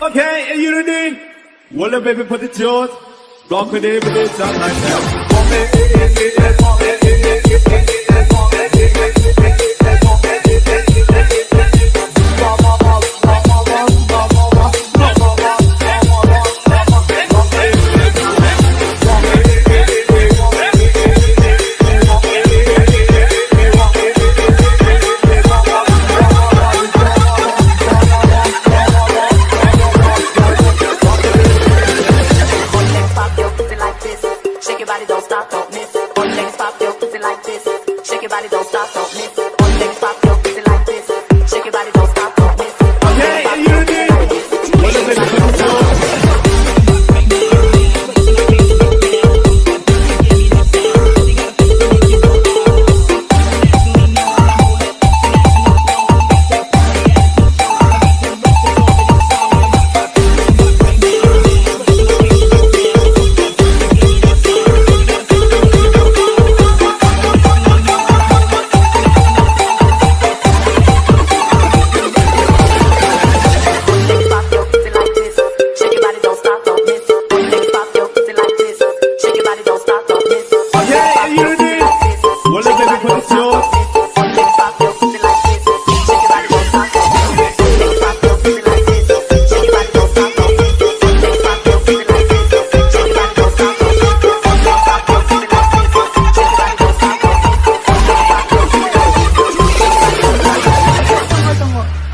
Okay, are you ready? Well, baby, put it yours. Rock with it, but it's not like that.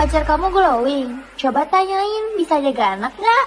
Pacar kamu glowing. Coba tanyain, bisa jaga anak nggak?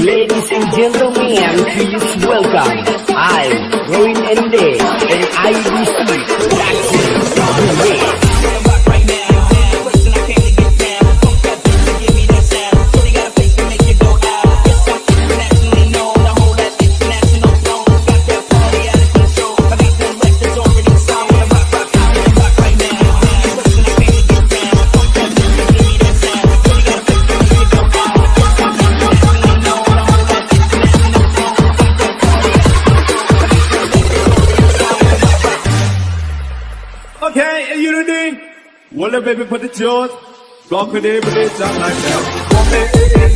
Ladies and gentlemen, please welcome I'm Roin Ende and IBC Production. Okay, are you ready? Well, baby, put it yours. Rock with it, but it's not like that.